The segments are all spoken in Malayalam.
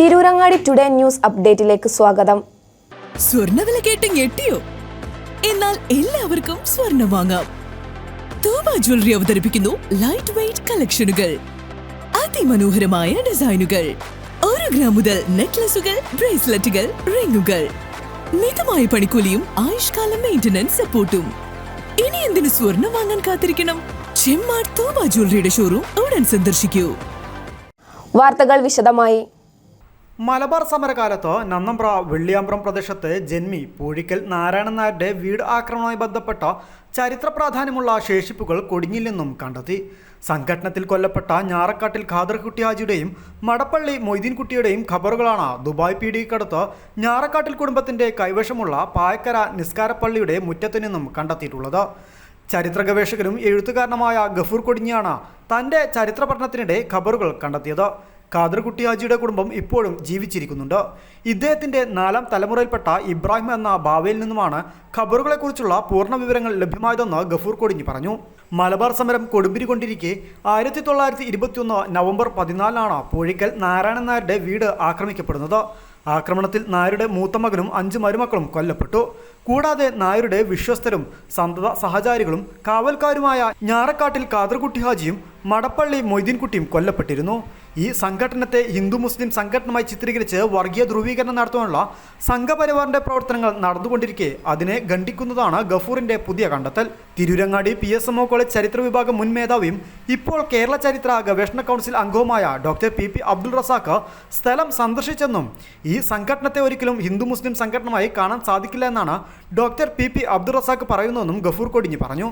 തിരൂരങ്ങാടി ടുഡേ ന്യൂസ് അപ്ഡേറ്റിലേക്ക് സ്വാഗതം. സ്വർണ്ണവില കേട്ട് ഞെട്ടിയോ? എന്നാൽ എല്ലാവർക്കും സ്വർണ്ണം വാങ്ങാം. തൂബ ജ്വല്ലറി അവതരിപ്പിക്കുന്നു ലൈറ്റ് വെയ്റ്റ് കളക്ഷനുകൾ, അതിമനോഹരമായ ഡിസൈനുകൾ, 1 ഗ്രാം മുതൽ നെക്ലസുകൾ, ബ്രേസ്ലെറ്റുകൾ, റിങ്ങുകൾ, മിതമായ പണിക്കൂലിയും ആയുഷ്കാല മെയിന്റനൻസ് സപ്പോർട്ടും. ഇനി എന്തിനു സ്വർണ്ണം വാങ്ങാൻ കാത്തിരിക്കണം? ചെമ്മാട് തൂബ ജ്വല്ലറിയുടെ ഷോറൂം ഉടൻ സന്ദർശിക്കൂ. വാർത്തകൾ വിശദമായി. മലബാർ സമരകാലത്ത് നന്നമ്പ്ര വെള്ളിയാമ്പ്രം പ്രദേശത്ത് ജന്മി പൂഴിക്കൽ നാരായണൻ നായരുടെ വീട് ആക്രമണവുമായി ബന്ധപ്പെട്ട ചരിത്ര പ്രാധാന്യമുള്ള ശേഷിപ്പുകൾ കൊടിഞ്ഞിൽ നിന്നും കണ്ടെത്തി. സംഘട്ടനത്തിൽ കൊല്ലപ്പെട്ട ഞാറക്കാട്ടിൽ ഖാദർകുട്ടി ഹാജിയുടെയും മടപ്പള്ളി മൊയ്തീൻകുട്ടിയുടെയും ഖബറുകളാണ് ദുബായ് പീടികക്കടുത്ത് ഞാറക്കാട്ടിൽ കുടുംബത്തിന്റെ കൈവശമുള്ള പായക്കര നിസ്കാരപ്പള്ളിയുടെ മുറ്റത്തു നിന്നും കണ്ടെത്തിയിട്ടുള്ളത്. ചരിത്ര ഗവേഷകനും എഴുത്തുകാരനുമായ ഗഫൂർ കൊടിഞ്ഞിയാണ് തൻ്റെ ചരിത്ര പഠനത്തിനിടെ ഖബറുകൾ കണ്ടെത്തിയത്. ഖാദർകുട്ടി ഹാജിയുടെ കുടുംബം ഇപ്പോഴും ജീവിച്ചിരിക്കുന്നുണ്ട്. ഇദ്ദേഹത്തിൻ്റെ 4ാം തലമുറയിൽപ്പെട്ട ഇബ്രാഹിം എന്ന ബാവയിൽ നിന്നുമാണ് ഖബറുകളെക്കുറിച്ചുള്ള പൂർണ്ണ വിവരങ്ങൾ ലഭ്യമായതെന്ന് ഗഫൂർ കൊടിഞ്ഞി പറഞ്ഞു. മലബാർ സമരം കൊടുമ്പിരി കൊണ്ടിരിക്കെ 1921 നവംബർ 14 പൂഴിക്കൽ നാരായണൻ നായരുടെ വീട് ആക്രമിക്കപ്പെടുന്നത്. ആക്രമണത്തിൽ നായരുടെ മൂത്ത മകനും 5 മരുമക്കളും കൊല്ലപ്പെട്ടു. കൂടാതെ നായരുടെ വിശ്വസ്തരും സന്തത സഹചാരികളും കാവൽക്കാരുമായ ഞാറക്കാട്ടിൽ ഖാദർകുട്ടി ഹാജിയും മടപ്പള്ളി മൊയ്തീൻകുട്ടിയും കൊല്ലപ്പെട്ടിരുന്നു. ഈ സംഘടനത്തെ ഹിന്ദു മുസ്ലിം സംഘടനമായി ചിത്രീകരിച്ച് വർഗീയ ധ്രുവീകരണം നടത്താനുള്ള സംഘപരിവാറിന്റെ പ്രവർത്തനങ്ങൾ നടന്നുകൊണ്ടിരിക്കെ അതിനെ ഖണ്ഡിക്കുന്നതാണ് ഗഫൂറിന്റെ പുതിയ കണ്ടെത്തൽ. തിരൂരങ്ങാടി PSMO കോളേജ് ചരിത്ര വിഭാഗം മുൻ മേധാവിയും ഇപ്പോൾ കേരള ചരിത്ര ഗവേഷണ കൗൺസിൽ അംഗവുമായ ഡോക്ടർ PP അബ്ദുൾ റസാഖ് സ്ഥലം സന്ദർശിച്ചെന്നും ഈ സംഘടനത്തെ ഒരിക്കലും ഹിന്ദു മുസ്ലിം സംഘടനമായി കാണാൻ സാധിക്കില്ല എന്നാണ് ഡോക്ടർ PP അബ്ദുൾ റസാഖ് പറയുന്നതെന്നും ഗഫൂർ കൊടിഞ്ഞി പറഞ്ഞു.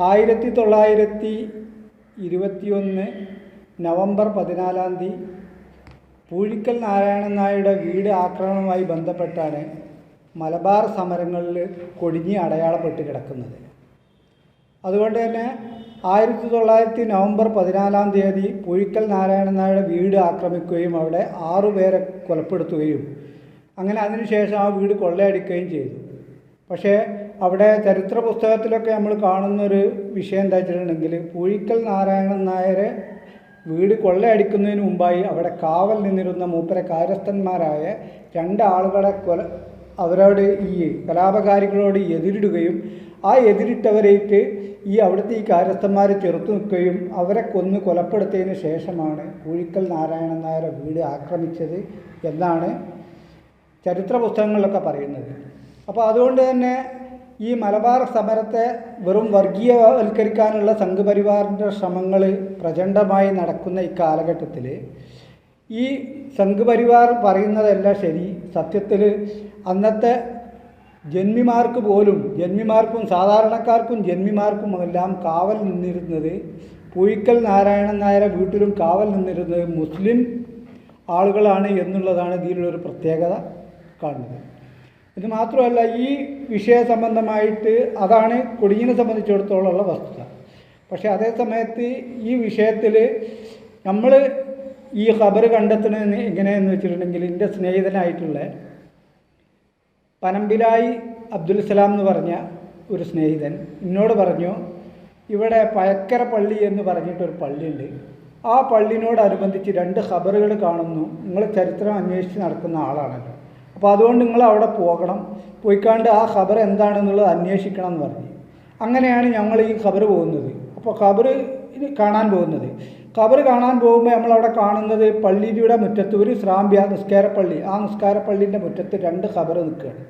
1921 നവംബർ 14 പൂഴിക്കൽ നാരായണൻ നായരുടെ വീട് ആക്രമണവുമായി ബന്ധപ്പെട്ടാണ് മലബാർ സമരങ്ങളിൽ കൊടിഞ്ഞി അടയാളപ്പെട്ട് കിടക്കുന്നത്. അതുകൊണ്ട് തന്നെ 1900 നവംബർ 14 പൂഴിക്കൽ നാരായണൻ നായരുടെ വീട് ആക്രമിക്കുകയും അവിടെ 6 പേരെ കൊലപ്പെടുത്തുകയും അങ്ങനെ അതിനുശേഷം ആ വീട് കൊള്ളയടിക്കുകയും ചെയ്തു. പക്ഷേ അവിടെ ചരിത്ര പുസ്തകത്തിലൊക്കെ നമ്മൾ കാണുന്നൊരു വിഷയം എന്താ വെച്ചിട്ടുണ്ടെങ്കിൽ പൂഴിക്കൽ നാരായണൻ നായരെ വീട് കൊള്ളയടിക്കുന്നതിന് മുമ്പായി അവിടെ കാവൽ നിന്നിരുന്ന മൂപ്പരെ കാര്യസ്ഥന്മാരായ 2 ആളുകളെ അവരോട് ഈ കലാപകാരികളോട് എതിരിടുകയും ആ എതിരിട്ടവരേറ്റ് അവിടുത്തെ ഈ കാര്യസ്ഥന്മാരെ ചെറുത്തു നിൽക്കുകയും അവരെ കൊലപ്പെടുത്തിയതിന് ശേഷമാണ് പൂഴിക്കൽ നാരായണൻ നായരെ വീട് ആക്രമിച്ചത് എന്നാണ് ചരിത്ര പുസ്തകങ്ങളിലൊക്കെ പറയുന്നത്. അപ്പോൾ അതുകൊണ്ട് തന്നെ ഈ മലബാർ സമരത്തെ വെറും വർഗീയവൽക്കരിക്കാനുള്ള സംഘപരിവാറിൻ്റെ ശ്രമങ്ങൾ പ്രചണ്ഡമായി നടക്കുന്ന ഈ കാലഘട്ടത്തിൽ ഈ സംഘപരിവാർ പറയുന്നതെല്ലാം ശരി. സത്യത്തിൽ അന്നത്തെ ജന്മിമാർക്കും സാധാരണക്കാർക്കും ജന്മിമാർക്കുമെല്ലാം കാവൽ നിന്നിരുന്നത് പൂഴിക്കൽ നാരായണൻ നായരെ വീട്ടിലും കാവൽ നിന്നിരുന്നത് മുസ്ലിം ആളുകളാണ് എന്നുള്ളതാണ് ഇതിലൊരു പ്രത്യേകത കാണുന്നത്. ഇത് മാത്രമല്ല, ഈ വിഷയ സംബന്ധമായിട്ട് അതാണ് കൊടിഞ്ഞിനെ സംബന്ധിച്ചിടത്തോളമുള്ള വസ്തുത. പക്ഷേ അതേ സമയത്ത് ഈ വിഷയത്തിൽ നമ്മൾ ഈ ഖബർ കണ്ടെത്തുന്നത് എങ്ങനെയെന്ന് വെച്ചിട്ടുണ്ടെങ്കിൽ എൻ്റെ സ്നേഹിതനായിട്ടുള്ള പനമ്പിലായി അബ്ദുൽ സലാം എന്ന് പറഞ്ഞ ഒരു സ്നേഹിതൻ എന്നോട് പറഞ്ഞു, ഇവിടെ പയക്കര പള്ളി എന്ന് പറഞ്ഞിട്ടൊരു പള്ളിയുണ്ട്. ആ പള്ളിനോടനുബന്ധിച്ച് 2 ഖബറുകൾ കാണുന്നു. നിങ്ങൾ ചരിത്രം അന്വേഷിച്ച് നടക്കുന്ന ആളാണല്ലോ, അപ്പോൾ അതുകൊണ്ട് നിങ്ങൾ അവിടെ പോയിക്കാണ്ട് ആ ഖബർ എന്താണെന്നുള്ളത് അന്വേഷിക്കണം എന്ന് പറഞ്ഞു. അങ്ങനെയാണ് ഞങ്ങൾ ഈ ഖബർ പോകുന്നത്. അപ്പോൾ ഖബർ കാണാൻ പോകുമ്പോൾ നമ്മളവിടെ കാണുന്നത് പള്ളിയുടെ മുറ്റത്ത് ഒരു ശ്രാമ്പ്യ നിസ്കാരപ്പള്ളി, ആ നിസ്കാരപ്പള്ളിൻ്റെ മുറ്റത്ത് 2 ഖബർ നിൽക്കുകയാണ്.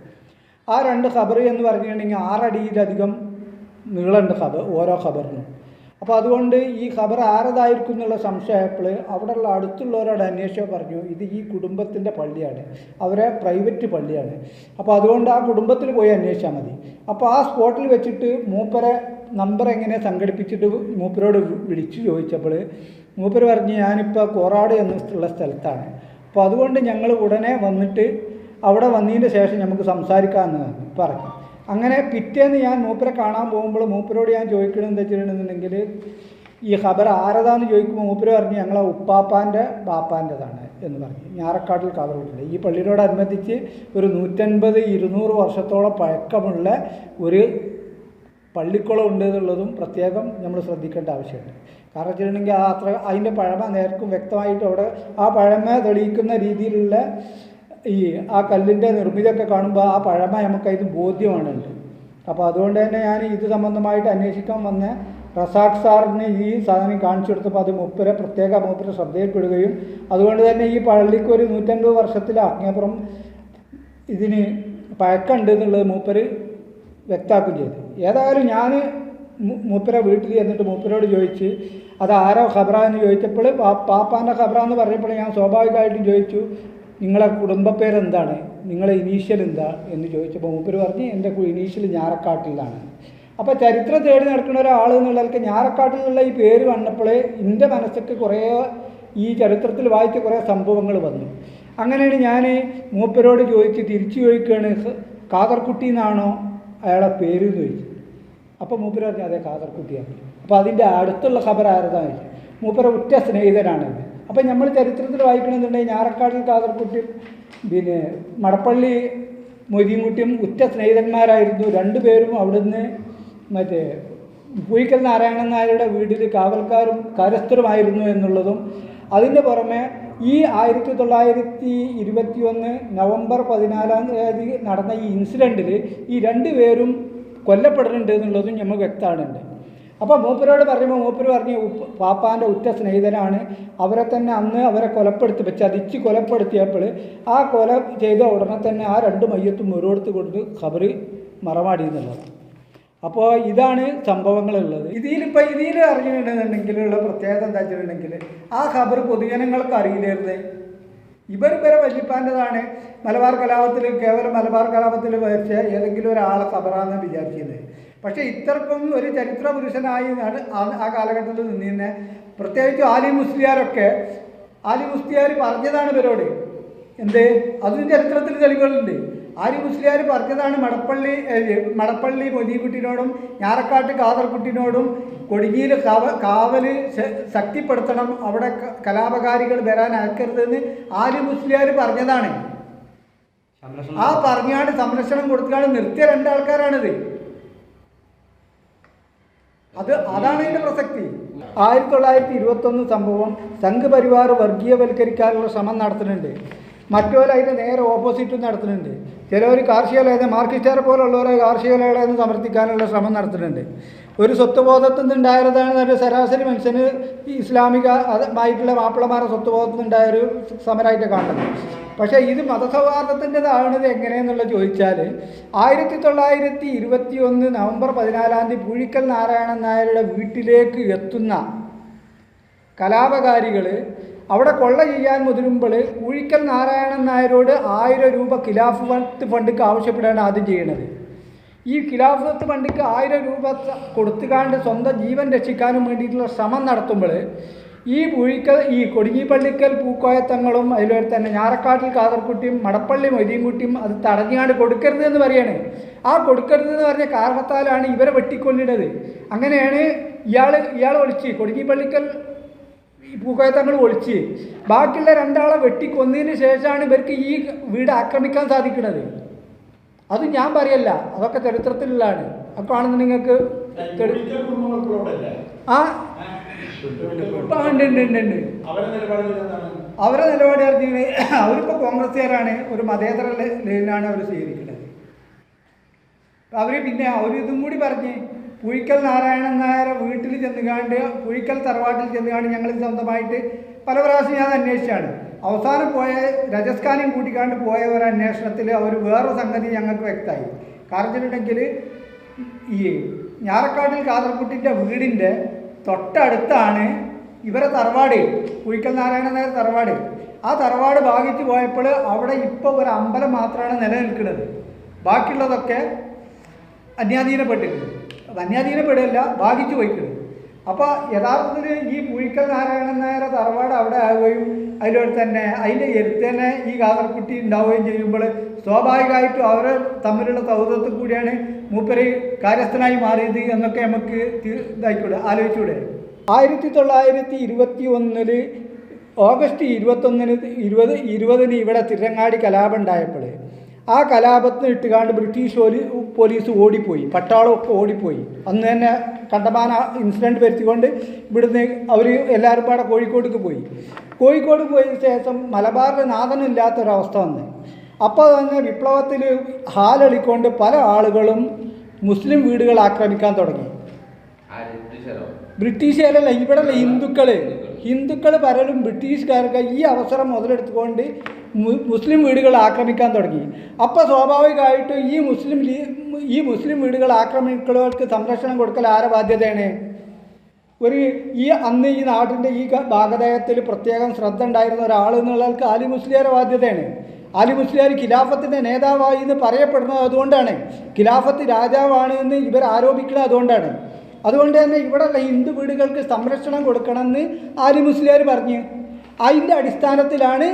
ആ 2 ഖബർ എന്ന് പറഞ്ഞിട്ടുണ്ടെങ്കിൽ 6 അടിയിലധികം നീളമുണ്ട് ഓരോ ഖബറിനും. അപ്പോൾ അതുകൊണ്ട് ഈ ഖബർ ആരതായിരിക്കും എന്നുള്ള സംശയപ്പോൾ അവിടെയുള്ള അടുത്തുള്ളവരോട് അന്വേഷിച്ചപ്പോൾ പറഞ്ഞു, ഇത് ഈ കുടുംബത്തിൻ്റെ പള്ളിയാണ്, അവരെ പ്രൈവറ്റ് പള്ളിയാണ്. അപ്പോൾ അതുകൊണ്ട് ആ കുടുംബത്തിൽ പോയി അന്വേഷിച്ചാൽ മതി. അപ്പോൾ ആ സ്പോട്ടിൽ വെച്ചിട്ട് മൂപ്പരെ നമ്പർ എങ്ങനെ സംഘടിപ്പിച്ചിട്ട് മൂപ്പരോട് വിളിച്ചു ചോദിച്ചപ്പോൾ മൂപ്പർ പറഞ്ഞ്, ഞാനിപ്പോൾ കോറാട് എന്നുള്ള സ്ഥലത്താണ്, അപ്പോൾ അതുകൊണ്ട് ഞങ്ങൾ ഉടനെ വന്നിട്ട് അവിടെ വന്നതിന് ശേഷം നമുക്ക് സംസാരിക്കാമെന്ന് പറഞ്ഞു. അങ്ങനെ പിറ്റേന്ന് ഞാൻ മൂപ്പരെ കാണാൻ പോകുമ്പോൾ മൂപ്പരോട് ഞാൻ ചോദിക്കണമെന്ന് വെച്ചിട്ടുണ്ടെന്നുണ്ടെങ്കിൽ ഈ ഖബർ ആരതാന്ന് ചോദിക്കുമ്പോൾ മൂപ്പര് പറഞ്ഞു, ഞങ്ങളെ ഉപ്പാപ്പാൻ്റെ ബാപ്പാൻ്റെതാണ് എന്ന് പറഞ്ഞു. ഞാറക്കാട്ടിൽ ഖബറുണ്ട്. ഈ പള്ളിയോടനുബന്ധിച്ച് ഒരു 150-200 വർഷത്തോളം പഴക്കമുള്ള ഒരു പള്ളിക്കുളം ഉണ്ട് എന്നുള്ളതും പ്രത്യേകം നമ്മൾ ശ്രദ്ധിക്കേണ്ട ആവശ്യമുണ്ട്. കാരണം വെച്ചിട്ടുണ്ടെങ്കിൽ അതിൻ്റെ പഴമ നേർക്കും വ്യക്തമായിട്ട് അവിടെ ആ പഴമ തെളിയിക്കുന്ന രീതിയിലുള്ള ആ കല്ലിൻ്റെ നിർമ്മിതിയൊക്കെ കാണുമ്പോൾ ആ പഴമ നമുക്കതിന് ബോധ്യമാണുണ്ട്. അപ്പോൾ അതുകൊണ്ട് തന്നെ ഞാൻ ഇത് സംബന്ധമായിട്ട് അന്വേഷിക്കാൻ വന്ന റസാഖ് സാറിന് ഈ സാധനം കാണിച്ചു കൊടുത്തപ്പോൾ അത് മൂപ്പരെ ശ്രദ്ധയിൽപ്പെടുകയും അതുകൊണ്ട് തന്നെ ഈ പള്ളിക്ക് ഒരു 150 വർഷത്തിലെ അങ്ങേപ്പുറം ഇതിന് പഴക്കമുണ്ട് എന്നുള്ളത് മൂപ്പര് വ്യക്തമാക്കുകയും ചെയ്തു. ഏതായാലും ഞാൻ മൂപ്പരെ വീട്ടിൽ ചെന്നിട്ട് മൂപ്പരോട് ചോദിച്ച് അത് ആരോ ഖബറാന്ന് ചോദിച്ചപ്പോൾ പാപ്പാൻ്റെ ഖബറാന്ന് പറഞ്ഞപ്പോൾ ഞാൻ സ്വാഭാവികമായിട്ടും ചോദിച്ചു, നിങ്ങളെ കുടുംബപ്പേരെന്താണ്, നിങ്ങളെ ഇനീഷ്യൽ എന്താ എന്ന് ചോദിച്ചപ്പോൾ മൂപ്പര് പറഞ്ഞ് എൻ്റെ ഇനീഷ്യൽ ഞാറക്കാട്ടിലാണ്. അപ്പോൾ ചരിത്രം തേടി നടക്കുന്ന ഒരാൾ എന്നുള്ളവർക്ക് ഞാറക്കാട്ടിലുള്ള ഈ പേര് കണ്ടപ്പോൾ എൻ്റെ മനസ്സിലേക്ക് കുറേ ഈ ചരിത്രത്തിൽ വായിച്ച കുറേ സംഭവങ്ങൾ വന്നു. അങ്ങനെയാണ് ഞാൻ മൂപ്പരോട് ചോദിച്ച് തിരിച്ചു ചോദിക്കുകയാണ്, കാദർകുട്ടി എന്നാണോ അയാളെ പേര് എന്ന് ചോദിച്ചു. അപ്പോൾ മൂപ്പര് പറഞ്ഞു അതെ കാദർകുട്ടിയാണ്. അപ്പോൾ അതിൻ്റെ അടുത്തുള്ള ഖബർ ആരതാണ്? മൂപ്പര ഉറ്റ സ്നേഹിതനാണത്. അപ്പം നമ്മൾ ചരിത്രത്തിൽ വായിക്കണമെന്നുണ്ടെങ്കിൽ ഞാറക്കാട്ടിൽ കാദർകുട്ടിയും പിന്നെ മടപ്പള്ളി മൊയ്തീൻകുട്ടിയും ഉറ്റ സ്നേഹിതന്മാരായിരുന്നു. രണ്ടുപേരും അവിടുന്ന് മറ്റേ പൂയിക്കൽ നാരായണൻ നായരുടെ വീട്ടിൽ കാവൽക്കാരും കാര്യസ്ഥരുമായിരുന്നു എന്നുള്ളതും അതിൻ്റെ പുറമെ ഈ 1921 നവംബർ 14 നടന്ന ഈ ഇൻസിഡൻറ്റിൽ ഈ രണ്ടുപേരും കൊല്ലപ്പെടുന്നുണ്ട് എന്നുള്ളതും നമുക്ക് വ്യക്തമാണുണ്ട്. അപ്പോൾ മൂപ്പരോട് പറയുമ്പോൾ മൂപ്പര് പറഞ്ഞ് പാപ്പാൻ്റെ ഉറ്റ സ്നേഹിതനാണ്, അവരെ തന്നെ അന്ന് അവരെ ചതിച്ച് കൊലപ്പെടുത്തിയപ്പോൾ ആ കൊല ചെയ്ത ഉടനെ തന്നെ ആ 2 മയ്യത്തും ഓരോരുത്തർ കൊണ്ട് ഖബറ് മറമാടി എന്നുള്ളത്. അപ്പോൾ ഇതാണ് സംഭവങ്ങളുള്ളത്. ഇതിൽ അറിഞ്ഞിട്ടുണ്ടെന്നുണ്ടെങ്കിലുള്ള പ്രത്യേകത എന്താ വെച്ചിട്ടുണ്ടെങ്കിൽ ആ ഖബർ പൊതുജനങ്ങൾക്ക് അറിയില്ലായിരുന്നേ. ഇവരെ വല്യപ്പാൻ്റെതാണ്. മലബാർ കലാപത്തിൽ കേവലം മലബാർ കലാപത്തിൽ വരച്ച ഏതെങ്കിലും ഒരാളെ ഖബറാന്ന് വിചാരിച്ചിരുന്നത്. പക്ഷേ ഇത്രക്കും ഒരു ചരിത്ര പുരുഷനായി ആ കാലഘട്ടത്തിൽ നിന്നിരുന്നെ. പ്രത്യേകിച്ച് ആലി മുസ്ലിയാർ പറഞ്ഞതാണ് ഇവരോട്. എന്ത് അതും ചരിത്രത്തിൽ തെളിവുകളുണ്ട്. ആലി മുസ്ലിയാർ പറഞ്ഞതാണ് മടപ്പള്ളി മൊയ്തീൻകുട്ടിനോടും ഞാറക്കാട്ട് കാദർകുട്ടിനോടും കൊടിഞ്ഞിയിൽ കാവല് ശക്തിപ്പെടുത്തണം, അവിടെ കലാപകാരികൾ വരാൻ അയക്കരുതെന്ന് ആലി മുസ്ലിയാർ പറഞ്ഞതാണ്. ആ പറഞ്ഞാണ് സംരക്ഷണം കൊടുത്താണ് നിർത്തിയ 2 ആൾക്കാരാണിത്. അതാണ് ഇതിൻ്റെ പ്രസക്തി. 1921 സംഭവം സംഘ് പരിവാർ വർഗീയവൽക്കരിക്കാനുള്ള ശ്രമം നടത്തുന്നുണ്ട്. മറ്റൊരു അതിൻ്റെ നേരെ ഓപ്പോസിറ്റും നടത്തുന്നുണ്ട്. ചിലവർ കാർഷിക ലേഖനം മാർക്സിസ്റ്റുകാരെ പോലുള്ളവരെ കാർഷിക ലേഖനം സമർത്ഥിക്കാനുള്ള ശ്രമം നടത്തുന്നുണ്ട്. ഒരു സ്വത്വബോധത്തിൽ നിന്നുണ്ടായതാണ് ശരാശരി മനുഷ്യന് ഇസ്ലാമികമായിട്ടുള്ള മാപ്പിളമാരുടെ സ്വത്വബോധത്തിൽ നിന്നുണ്ടായൊരു സമരമായിട്ട് കാണുന്നത്. പക്ഷേ ഇത് മതസൗഹാർദ്ദത്തിൻ്റെതാണത് എങ്ങനെയെന്നുള്ള ചോദിച്ചാൽ 1921 നവംബർ 14 പൂഴിക്കൽ നാരായണൻ നായരുടെ വീട്ടിലേക്ക് എത്തുന്ന കലാപകാരികൾ അവിടെ കൊള്ള ചെയ്യാൻ മുതിരുമ്പോൾ പൂഴിക്കൽ നാരായണൻ നായരോട് 1000 രൂപ ഖിലാഫത്ത് ഫണ്ടിക്ക് ആവശ്യപ്പെടുകയാണ് ആദ്യം ചെയ്യുന്നത്. ഈ ഖിലാഫത്ത് ഫണ്ടിക്ക് 1000 രൂപ കൊടുത്തുകാണ്ട് സ്വന്തം ജീവൻ രക്ഷിക്കാനും വേണ്ടിയിട്ടുള്ള ശ്രമം നടത്തുമ്പോൾ ഈ കൊടിഞ്ഞിപ്പള്ളിക്കൽ പൂക്കോയത്തങ്ങളും അതിലൂടെ തന്നെ ഞാറക്കാട്ടിൽ കാദർകുട്ടിയും മടപ്പള്ളി മൊയ്തീൻകുട്ടിയും അത് തടഞ്ഞാണ്ട് കൊടുക്കരുത് എന്ന് പറയാണ്. ആ കൊടുക്കരുത് എന്ന് പറഞ്ഞ കാരണത്താലാണ് ഇവരെ വെട്ടിക്കൊല്ലിടുന്നത്. അങ്ങനെയാണ് ഇയാൾ ഒളിച്ച് കൊടിഞ്ഞിപ്പള്ളിക്കൽ പൂക്കോയത്തങ്ങൾ ഒളിച്ച് ബാക്കിയുള്ള 2 ആളെ വെട്ടിക്കൊന്നതിന് ശേഷമാണ് ഇവർക്ക് ഈ വീട് ആക്രമിക്കാൻ സാധിക്കുന്നത്. അത് ഞാൻ പറയല്ല, അതൊക്കെ ചരിത്രത്തിലുള്ളതാണ്. അപ്പോൾ ആണെന്ന് നിങ്ങൾക്ക് അവരെ നിലപാട് അറിഞ്ഞ് അവരിപ്പോൾ കോൺഗ്രസ്സുകാരാണ്, ഒരു മതേതര ലൈനാണ് അവർ സ്വീകരിക്കുന്നത്. അവരിതും കൂടി പറഞ്ഞ് പൂഴിക്കൽ നാരായണൻ നായരെ വീട്ടിൽ ചെന്നുകാണ്ട് പൂഴിക്കൽ തറവാട്ടിൽ ചെന്നുകാണ്ട് ഞങ്ങൾ സ്വന്തമായിട്ട് പല പ്രാവശ്യം ഞാൻ അന്വേഷിച്ചാണ്. അവസാനം പോയ രജസ് ഖാനെയും കൂട്ടിക്കാണ്ട് പോയ ഒരു അന്വേഷണത്തിൽ അവർ വേറൊരു സംഗതി ഞങ്ങൾക്ക് വ്യക്തമായി. കാരണം വെച്ചിട്ടുണ്ടെങ്കിൽ ഈ ഞാറക്കാട്ടിൽ കാദർകുട്ടിൻ്റെ വീടിൻ്റെ തൊട്ടടുത്താണ് ഇവരെ തറവാട്, പൂഴിക്കൽ നാരായണൻ നായർ തറവാട്. ആ തറവാട് ഭാഗിച്ച് പോയപ്പോൾ അവിടെ ഇപ്പോൾ ഒരു അമ്പലം മാത്രമാണ് നിലനിൽക്കുന്നത്. ബാക്കിയുള്ളതൊക്കെ അന്യാധീനപ്പെടുകയല്ല, ഭാഗിച്ചു പോയിക്കുന്നത്. അപ്പോൾ യഥാർത്ഥത്തിൽ ഈ പൂഴിക്കൽ നാരായണൻ നായരെ തറവാട് അവിടെ ആവുകയും അതിലൂടെ തന്നെ അതിൻ്റെ എരുത്ത് തന്നെ ഈ കാദർകുട്ടി ഉണ്ടാവുകയും ചെയ്യുമ്പോൾ സ്വാഭാവികമായിട്ടും അവർ തമ്മിലുള്ള സൗഹൃദത്തിൽ കൂടിയാണ് മൂപ്പര് കാര്യസ്ഥനായി മാറിയത് എന്നൊക്കെ നമുക്ക് ആലോചിച്ചൂടെ. 1921 ഓഗസ്റ്റ് 21 ഇവിടെ തിരങ്ങാടി കലാപം ഉണ്ടായപ്പോൾ ആ കലാപത്തിന് ഇട്ടുകാണ്ട് ബ്രിട്ടീഷ് പോലീസ് ഓടിപ്പോയി, പട്ടാളമൊക്കെ ഓടിപ്പോയി. അന്ന് തന്നെ കണ്ടമാന ഇൻസിഡൻറ്റ് വരുത്തിക്കൊണ്ട് ഇവിടുന്ന് അവർ എല്ലാവരും പാടെ കോഴിക്കോടേക്ക് പോയി. കോഴിക്കോട് പോയതിന് ശേഷം മലബാറിൽ നാഥനില്ലാത്തൊരവസ്ഥ വന്ന്. അപ്പോൾ തന്നെ വിപ്ലവത്തിൽ ഹാലളിക്കൊണ്ട് പല ആളുകളും മുസ്ലിം വീടുകൾ ആക്രമിക്കാൻ തുടങ്ങി. ബ്രിട്ടീഷുകാരല്ല, ഇവിടെയുള്ള ഹിന്ദുക്കൾ പലരും ബ്രിട്ടീഷുകാർക്ക് ഈ അവസരം മുതലെടുത്തുകൊണ്ട് മുസ്ലിം വീടുകൾ ആക്രമിക്കാൻ തുടങ്ങി. അപ്പോൾ സ്വാഭാവികമായിട്ടും ഈ മുസ്ലിം വീടുകൾ ആക്രമിക്കുന്നവർക്ക് സംരക്ഷണം കൊടുക്കൽ ആരുടെ ബാധ്യതയാണ്? അന്ന് ഈ നാടിൻ്റെ ഈ ഭാഗതയത്തിൽ പ്രത്യേകം ശ്രദ്ധ ഉണ്ടായിരുന്ന ഒരാൾ എന്നുള്ളവർക്ക് ആലി മുസ്ലിയാരുടെ ബാധ്യതയാണ്. ആലി മുസ്ലിയാർ ഖിലാഫത്തിൻ്റെ നേതാവായി എന്ന് പറയപ്പെടുന്നത് അതുകൊണ്ടാണ്. ഖിലാഫത്ത് രാജാവാണ് എന്ന് ഇവർ ആരോപിക്കുന്നത് അതുകൊണ്ടാണ്. അതുകൊണ്ട് തന്നെ ഇവിടെയുള്ള ഹിന്ദു വീടുകൾക്ക് സംരക്ഷണം കൊടുക്കണമെന്ന് ആലി മുസ്ലിയാർ പറഞ്ഞു. അതിൻ്റെ അടിസ്ഥാനത്തിലാണ്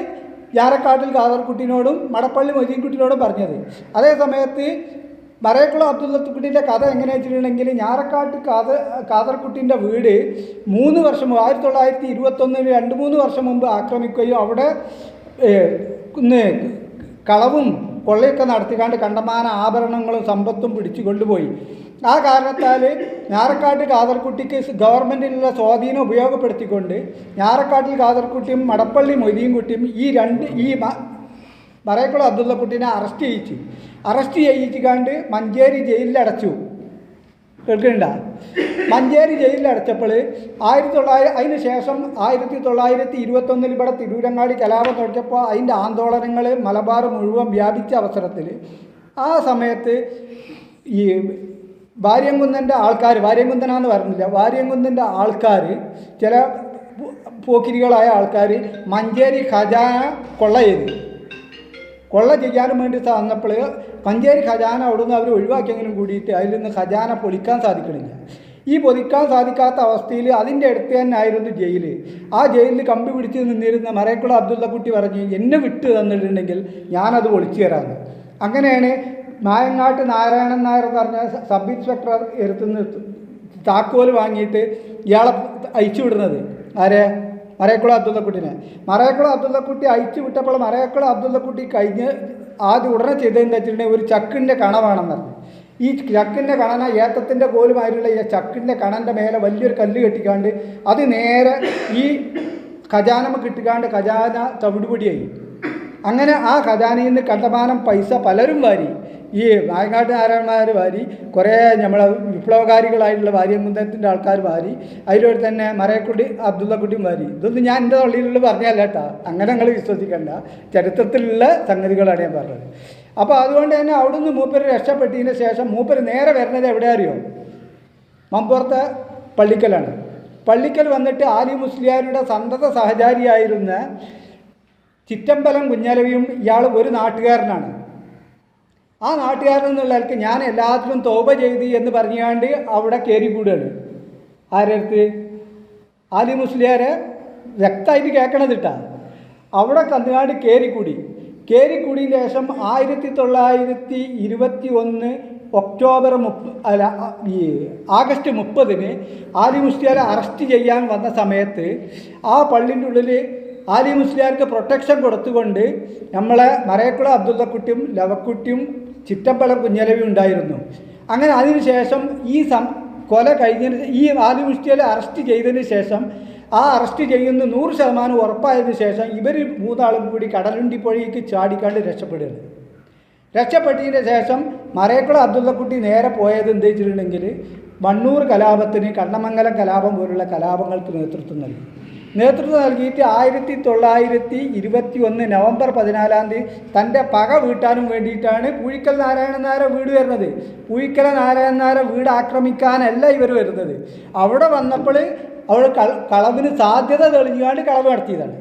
ഞാറക്കാട്ടിൽ ഖാദർകുട്ടിനോടും മടപ്പള്ളി മൊയ്തീൻകുട്ടിനോടും പറഞ്ഞത്. അതേ സമയത്ത് മറയക്കുളം അബ്ദുള്ളക്കുട്ടിൻ്റെ കഥ എങ്ങനെ വെച്ചിട്ടുണ്ടെങ്കിൽ ഞാറക്കാട്ട് ഖാദർകുട്ടിൻ്റെ വീട് 3 വർഷം 1921 2-3 വർഷം മുമ്പ് ആക്രമിക്കുകയും അവിടെ കളവും കൊള്ളയൊക്കെ നടത്തിക്കാണ്ട് കണ്ടമാന ആഭരണങ്ങളും സമ്പത്തും പിടിച്ചു കൊണ്ടുപോയി. ആ കാരണത്താൽ ഞാറക്കാട്ട് ഖാദർകുട്ടിക്ക് ഗവൺമെൻറ്റിലുള്ള സ്വാധീനം ഉപയോഗപ്പെടുത്തിക്കൊണ്ട് ഞാറക്കാട്ടിൽ ഖാദർകുട്ടിയും മടപ്പള്ളി മൊയ്തീൻകുട്ടിയും ഈ മറയക്കുളം അബ്ദുള്ളക്കുട്ടീനെ അറസ്റ്റ് ചെയ്യിച്ചിക്കാണ്ട് മഞ്ചേരി ജയിലിലടച്ചു. കേൾക്കുന്നുണ്ട? മഞ്ചേരി ജയിലിലടച്ചപ്പോൾ അതിന് ശേഷം 1921 ഇവിടെ തിരൂരങ്ങാടി കലാപം തുടങ്ങിയപ്പോൾ അതിൻ്റെ ആന്തോളനങ്ങൾ മലബാർ മുഴുവൻ വ്യാപിച്ച അവസരത്തിൽ ആ സമയത്ത് ഈ വാര്യംകുന്നൻ്റെ ആൾക്കാർ, വാര്യംകുന്നനാന്ന് പറഞ്ഞില്ല, വാര്യംകുന്നൻ്റെ ആൾക്കാർ, ചില പോക്കിരികളായ ആൾക്കാർ മഞ്ചേരി ഖജാന കൊള്ള ചെയ്യാനും വേണ്ടി വന്നപ്പോൾ മഞ്ചേരി ഖജാന അവിടുന്ന് അവർ ഒഴിവാക്കിയെങ്കിലും കൂടിയിട്ട് അതിൽ നിന്ന് ഖജാന പൊളിക്കാൻ സാധിക്കണില്ല. ഈ പൊളിക്കാൻ സാധിക്കാത്ത അവസ്ഥയിൽ അതിൻ്റെ അടുത്ത് തന്നെ ആയിരുന്നു ജയിൽ. ആ ജയിലിൽ കമ്പി പിടിച്ച് നിന്നിരുന്ന മറയക്കുളം അബ്ദുള്ളക്കുട്ടി പറഞ്ഞ് എന്നെ വിട്ട് തന്നിട്ടുണ്ടെങ്കിൽ ഞാനത് പൊളിച്ചു തരാമെന്ന്. അങ്ങനെയാണ് മായങ്ങാട്ട് നാരായണൻ നായർ എന്ന് പറഞ്ഞ സബ് ഇൻസ്പെക്ടർ എടുത്തുനിന്ന് താക്കോൽ വാങ്ങിയിട്ട് ഇയാളെ അയച്ചു വിടുന്നത്. ആരെ? മറയക്കുളം അബ്ദുള്ളക്കുട്ടിനെ. മറയക്കുളം അബ്ദുള്ളക്കുട്ടി അയച്ചു വിട്ടപ്പോൾ മറയക്കുളം അബ്ദുള്ളക്കുട്ടി ആദ്യം ഉടനെ ചെയ്തതെന്ന് വെച്ചിട്ടുണ്ടെങ്കിൽ ഒരു ചക്കിൻ്റെ കണ വേണമെന്ന് പറഞ്ഞു. ഈ ചക്കിൻ്റെ കണന ഏത്തത്തിൻ്റെ കോലുമായിട്ടുള്ള ഈ ചക്കിൻ്റെ കണൻ്റെ മേലെ വലിയൊരു കല്ല് കെട്ടിക്കാണ്ട് അത് നേരെ ഈ ഖജാനമ കിട്ടിക്കാണ്ട് ഖജാന തവിടുപൊടിയായി. അങ്ങനെ ആ ഖജാനയിൽ നിന്ന് കണ്ടമാനം പൈസ പലരും വാരി. ഈ നായങ്ങാട്ട് നാരായണന്മാർ വാരി, കുറേ നമ്മളെ വിപ്ലവകാരികളായിട്ടുള്ള വാര്യംകുന്നത്തിൻ്റെ ആൾക്കാർ വാരി, അതിലൂടെ തന്നെ മറയക്കുട്ടി അബ്ദുള്ളക്കുട്ടിയും വാരി. ഇതൊന്നും ഞാൻ എൻ്റെ തൊള്ളിയിലുള്ള പറഞ്ഞല്ല കേട്ടോ, അങ്ങനെ നിങ്ങൾ വിശ്വസിക്കണ്ട, ചരിത്രത്തിലുള്ള സംഗതികളാണ് ഞാൻ പറഞ്ഞത്. അപ്പോൾ അതുകൊണ്ട് തന്നെ അവിടുന്ന് മൂപ്പര് രക്ഷപ്പെട്ടതിന് ശേഷം മൂപ്പര് നേരെ വരുന്നത് എവിടെ അറിയോ? മമ്പുറത്തെ പള്ളിക്കലാണ്. പള്ളിക്കൽ വന്നിട്ട് ആലി മുസ്ലിയാരുടെ സന്തത സഹചാരിയായിരുന്ന ചിറ്റമ്പലം കുഞ്ഞലവിയും ഇയാൾ ഒരു നാട്ടുകാരനാണ്. ആ നാട്ടുകാരൻ എന്നുള്ളവർക്ക് ഞാൻ എല്ലാത്തിലും തോപ ചെയ്ത് എന്ന് പറഞ്ഞുകൊണ്ട് അവിടെ കയറിക്കൂടുകയാണ്. ആരടുത്ത്? ആലി മുസ്ലിയാരെ വ്യക്തമായിട്ട് കേൾക്കണതിട്ടാ. അവിടെ കന്നുകാണ്ട് കയറിക്കൂടിയതിന് ശേഷം 1921 ആഗസ്റ്റ് 30 ആലി മുസ്ലിയാരെ അറസ്റ്റ് ചെയ്യാൻ വന്ന സമയത്ത് ആ പള്ളിൻ്റെ ഉള്ളിൽ ആലി മുസ്ലിയാർക്ക് പ്രൊട്ടക്ഷൻ കൊടുത്തുകൊണ്ട് നമ്മളെ മറയക്കുളം അബ്ദുള്ളക്കുട്ടിയും ലവക്കുട്ടിയും ചിറ്റമ്പലം കുഞ്ഞലവി ഉണ്ടായിരുന്നു. അങ്ങനെ അതിനുശേഷം കൊല കഴിഞ്ഞതിന് ഈ ആലി മുസ്ലിയാരെ അറസ്റ്റ് ചെയ്തതിന് ശേഷം ആ അറസ്റ്റ് ചെയ്യുന്ന 100% ഉറപ്പായതിനു ശേഷം ഇവർ 3 ആളും കൂടി കടലുണ്ടി പുഴയ്ക്ക് ചാടിക്കാണ്ട് രക്ഷപ്പെട്ടതിന് ശേഷം മറയക്കുളം അബ്ദുള്ളക്കുട്ടി നേരെ പോയത് എന്താ വെച്ചിട്ടുണ്ടെങ്കിൽ മണ്ണൂർ കലാപത്തിന്, കണ്ണമംഗലം കലാപം പോലുള്ള കലാപങ്ങൾക്ക് നേതൃത്വം നൽകിയിട്ട് 1921 നവംബർ 14 തൻ്റെ പക വീട്ടാനും വേണ്ടിയിട്ടാണ് പൂഴിക്കൽ നാരായണൻ നായരെ വീട് വരുന്നത്. പൂഴിക്കൽ നാരായണൻ നായരെ വീട് ആക്രമിക്കാനല്ല ഇവർ വരുന്നത്. അവിടെ വന്നപ്പോൾ അവൾ കളവിന് സാധ്യത തെളിഞ്ഞുകൊണ്ട് കളവ് നടത്തിയതാണ്.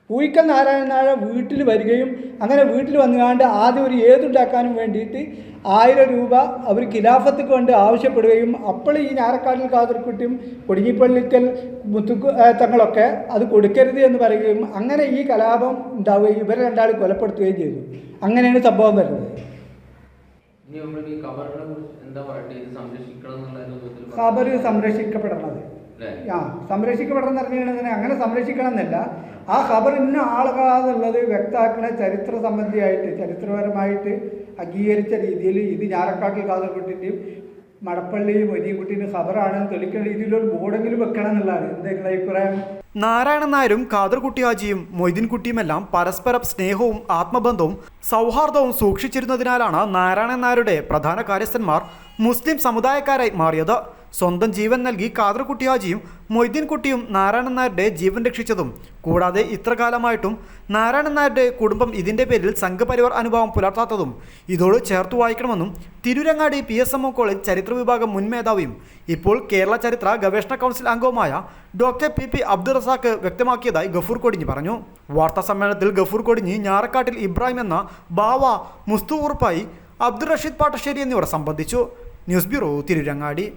പൂഴിക്കൽ നാരായണൻ നായർ വീട്ടിൽ വരികയും അങ്ങനെ വീട്ടിൽ വന്നുകൊണ്ട് ആദ്യം ഒരു ഏതുണ്ടാക്കാനും വേണ്ടിയിട്ട് 1000 രൂപ അവർ ഖിലാഫത്ത് കൊണ്ട് ആവശ്യപ്പെടുകയും അപ്പോൾ ഈ ഞാറക്കാട്ടിൽ ഖാദർകുട്ടിയും കൊടിഞ്ഞിപ്പള്ളിക്കൽ തങ്ങളൊക്കെ അത് കൊടുക്കരുത് എന്ന് പറയുകയും അങ്ങനെ ഈ കലാപം ഉണ്ടാവുകയും ഇവരെ 2 ആൾ കൊലപ്പെടുത്തുകയും ചെയ്തു. അങ്ങനെയാണ് സംഭവം വരുന്നത്. ഖബർ സംരക്ഷിക്കപ്പെടണത് സംരക്ഷിക്കപ്പെടണം എന്ന് പറഞ്ഞാൽ അങ്ങനെ സംരക്ഷിക്കണം എന്നല്ല, ആ ഖബർ ഇന്ന ആളുകളാന്നുള്ളത് വ്യക്തമാക്കുന്ന ചരിത്ര സംബന്ധിയായിട്ട് ചരിത്രപരമായിട്ട് അംഗീകരിച്ച രീതിയിൽ ഇത് ഞാറക്കാട്ടിൽ കാസർഗോട്ടിൻ്റെയും മടപ്പള്ളിയും മൊയ്തീൻകുട്ടിൻ്റെയും ഖബറാണെന്ന് തെളിക്കുന്ന രീതിയിലൊരു ബോർഡെങ്കിലും വെക്കണം എന്നുള്ളതാണ് എന്തെങ്കിലും അഭിപ്രായം. നാരായണൻ നായരും ഖാദർകുട്ടി ഹാജിയും മൊയ്തീൻകുട്ടിയുമെല്ലാം പരസ്പരം സ്നേഹവും ആത്മബന്ധവും സൗഹാർദ്ദവും സൂക്ഷിച്ചിരുന്നതിനാലാണ് നാരായണൻ നായരുടെ പ്രധാന കാര്യസ്ഥന്മാർ മുസ്ലിം സമുദായക്കാരായി മാറിയത്. സ്വന്തം ജീവൻ നൽകി ഖാദർകുട്ടി ഹാജിയും മൊയ്തീൻകുട്ടിയും നാരായണൻ നായരുടെ ജീവൻ രക്ഷിച്ചതും കൂടാതെ ഇത്രകാലമായിട്ടും നാരായണൻ നായരുടെ കുടുംബം ഇതിൻ്റെ പേരിൽ സംഘപരിവാർ അനുഭവം പുലർത്താത്തതും ഇതോട് ചേർത്തു വായിക്കണമെന്നും തിരൂരങ്ങാടി PSMO കോളേജ് ചരിത്ര വിഭാഗം മുൻ മേധാവിയും ഇപ്പോൾ കേരള ചരിത്ര ഗവേഷണ കൗൺസിൽ അംഗവുമായ ഡോക്ടർ PP അബ്ദുൾ റസാഖ് വ്യക്തമാക്കിയതായി ഗഫൂർ കൊടിഞ്ഞി പറഞ്ഞു. വാർത്താ സമ്മേളനത്തിൽ ഗഫൂർ കൊടിഞ്ഞി, ഞാറക്കാട്ടിൽ ഇബ്രാഹിം എന്ന ബാവ, മുസ്തു ഉറുപ്പായി, അബ്ദുൾ റഷീദ് പാട്ടശ്ശേരി എന്നിവർ സംബന്ധിച്ചു. News bureau, Tirurangadi.